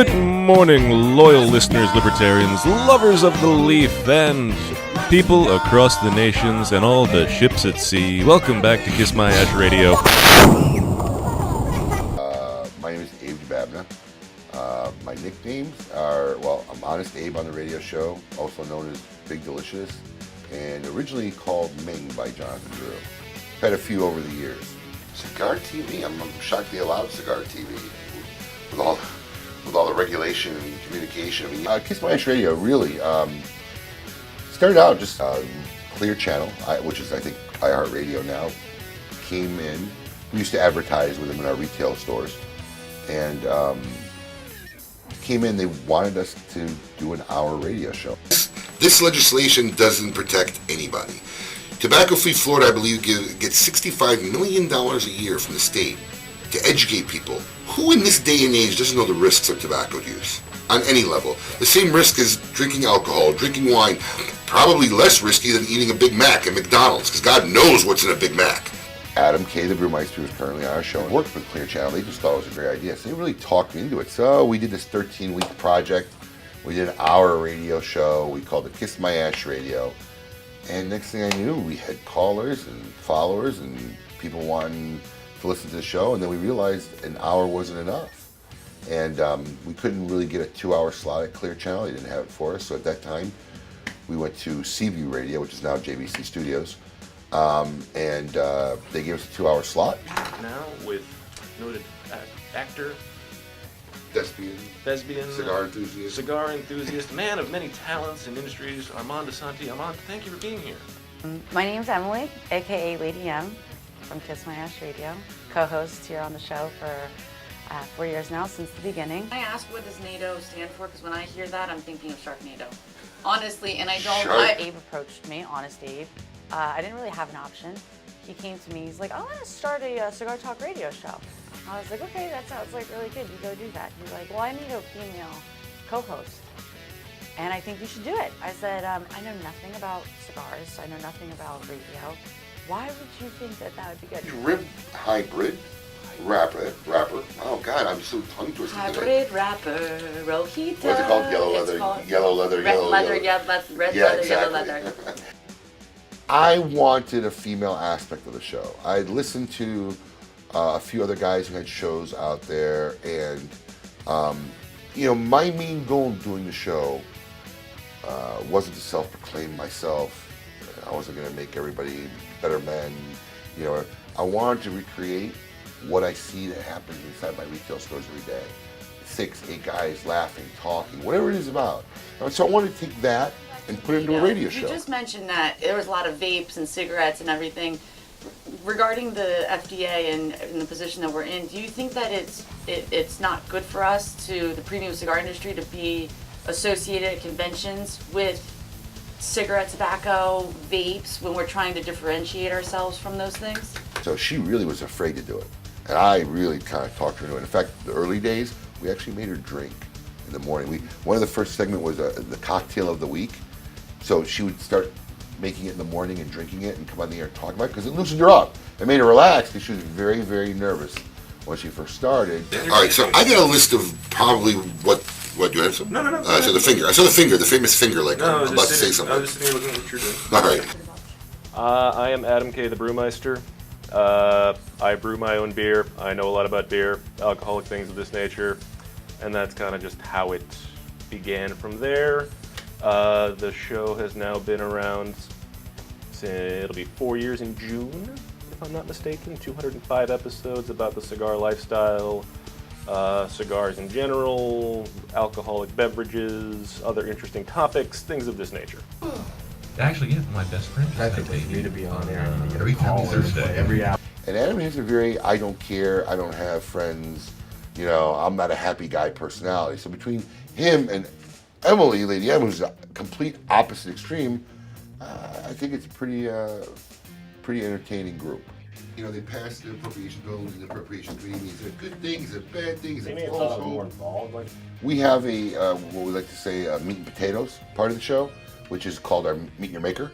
Good morning, loyal listeners, libertarians, lovers of the leaf, and people across the nations and all the ships at sea. Welcome back to Kiss My Ash Radio. My name is Abe Babna. My nicknames are, well, I'm Honest Abe on the radio show, also known as Big Delicious, and originally called Ming by Jonathan Drew. I've had a few over the years. Cigar TV, I'm shocked they allowed Cigar TV with all the regulation and communication. I mean, Kiss My Ash Radio really started out just Clear Channel, which is I think iHeartRadio now, came in. We used to advertise with them in our retail stores, and came in. They wanted us to do an hour radio show. This legislation doesn't protect anybody. Tobacco-free Florida, I believe, gets $65 million a year from the state to educate people. Who in this day and age doesn't know the risks of tobacco use on any level? The same risk as drinking alcohol, drinking wine, probably less risky than eating a Big Mac at McDonald's, because God knows what's in a Big Mac. Adam K., the brewmeister, who's currently on our show, worked with Clear Channel. They just thought it was a great idea, so they really talked me into it. So we did this 13-week project. We did an hour radio show. We called it Kiss My Ash Radio. And next thing I knew, we had callers and followers and people wanting to listen to the show. And then we realized an hour wasn't enough. And we couldn't really get a 2-hour slot at Clear Channel. They didn't have it for us. So at that time, we went to Seaview Radio, which is now JVC Studios. And they gave us a 2-hour slot. Now with noted actor, Thespian, cigar enthusiast, man of many talents and industries, Armand DeSanti. Armand, thank you for being here. My name's Emily, aka Lady M, from Kiss My Ash Radio, co-host here on the show for 4 years now, since the beginning. I ask, what does NATO stand for? Because when I hear that, I'm thinking of Sharknado. Honestly, and I don't... Abe approached me, Honest Abe. I didn't really have an option. He came to me, he's like, I want to start a cigar talk radio show. I was like, okay, that sounds like really good. You go do that. He's like, well, I need a female co-host, and I think you should do it. I said, I know nothing about cigars. I know nothing about radio. Why would you think that would be good? Rib hybrid, rapper. Oh God, I'm so tongue twisted. Hybrid rapper, rojita. What's it called? Yellow leather, red leather, exactly. yellow leather. I wanted a female aspect of the show. I'd listened to a few other guys who had shows out there, and my main goal doing the show wasn't to self-proclaim myself. I wasn't going to make everybody better men. I wanted to recreate what I see that happens inside my retail stores every day. 6, 8 guys laughing, talking, whatever it is about. And so I wanted to take that and put it into a radio show. You just mentioned that there was a lot of vapes and cigarettes and everything. Regarding the FDA and the position that we're in, do you think that it's not good for us, to the premium cigar industry, to be associated at conventions with cigarette, tobacco, vapes, when we're trying to differentiate ourselves from those things? So she really was afraid to do it. And I really kind of talked her into it. In fact, the early days, we actually made her drink in the morning. One of the first segment was the cocktail of the week. So she would start making it in the morning and drinking it and come on the air and talk about it, because it loosened her up. It made her relax, because she was very, very nervous when she first started. All right, so I got a list of probably what do you have some? No. I saw the finger, the famous finger, like I'm about to say something. I was just sitting looking at what you're doing. All right. I am Adam K., the brewmeister. I brew my own beer. I know a lot about beer, alcoholic things of this nature, and that's kind of just how it began from there. The show has now been around, it'll be 4 years in June, if I'm not mistaken. 205 episodes about the cigar lifestyle, cigars in general, alcoholic beverages, other interesting topics, things of this nature. Actually, yeah, my best friend. I think it's me to be on there every Thursday. Every hour. And Adam has a very, I don't care, I don't have friends, I'm not a happy guy personality. So between him and Emily, Lady M, who's a complete opposite extreme, I think it's a pretty entertaining group. They passed the appropriation bill in the appropriation committee. Is it a good thing? Is it a bad thing? Is it also involved? We have what we like to say, meat and potatoes part of the show, which is called our Meet Your Maker,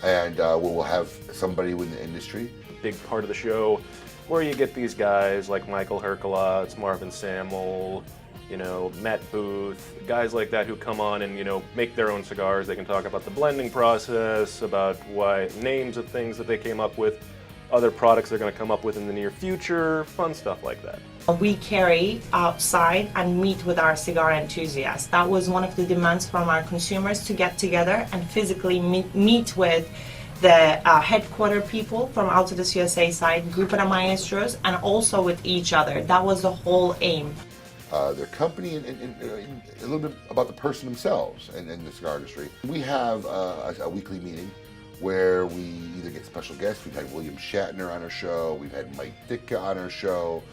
and we'll have somebody within the industry. Big part of the show where you get these guys like Michael Herkala, it's Marvin Samuel, you know, Matt Booth, guys like that who come on and, you know, make their own cigars. They can talk about the blending process, about names of things that they came up with, other products they're going to come up with in the near future, fun stuff like that. We carry outside and meet with our cigar enthusiasts. That was one of the demands from our consumers, to get together and physically meet with the headquarter people from Altadis USA side, Grupo de Maestros, and also with each other. That was the whole aim. Their company and a little bit about the person themselves and the cigar industry. We have a weekly meeting where we either get special guests. We've had William Shatner on our show. We've had Mike Ditka on our show.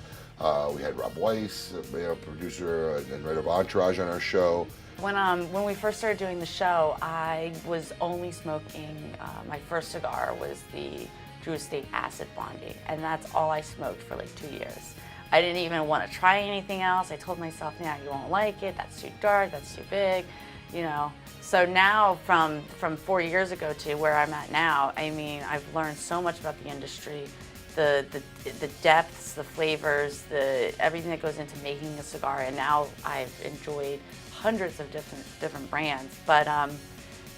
We had Rob Weiss, producer and writer of Entourage, on our show. When we first started doing the show, I was only smoking, my first cigar was the Drew Estate Acid Blondie, and that's all I smoked for like 2 years. I didn't even want to try anything else. I told myself, yeah, you won't like it, that's too dark, that's too big, you know. So now from 4 years ago to where I'm at now, I mean, I've learned so much about the industry, the depths, the flavors, everything that goes into making a cigar, and now I've enjoyed hundreds of different brands. But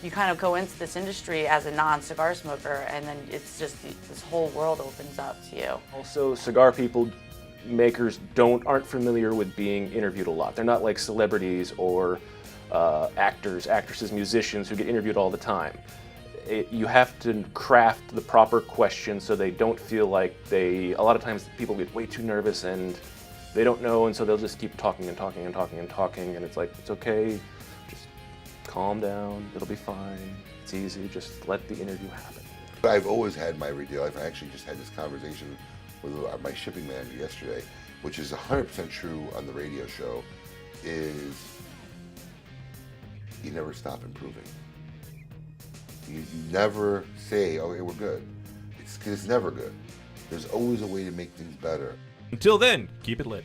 you kind of go into this industry as a non-cigar smoker, and then it's just this whole world opens up to you. Also, cigar makers aren't familiar with being interviewed a lot. They're not like celebrities or actors, actresses, musicians who get interviewed all the time. You have to craft the proper questions so they don't feel like a lot of times people get way too nervous and they don't know, and so they'll just keep talking and talking and talking and talking, and it's like, it's okay, just calm down, it'll be fine, it's easy, just let the interview happen. I've always had my retail life. I actually just had this conversation with my shipping manager yesterday, which is 100% true on the radio show, is you never stop improving. You never say, okay, we're good. It's never good. There's always a way to make things better. Until then, keep it lit.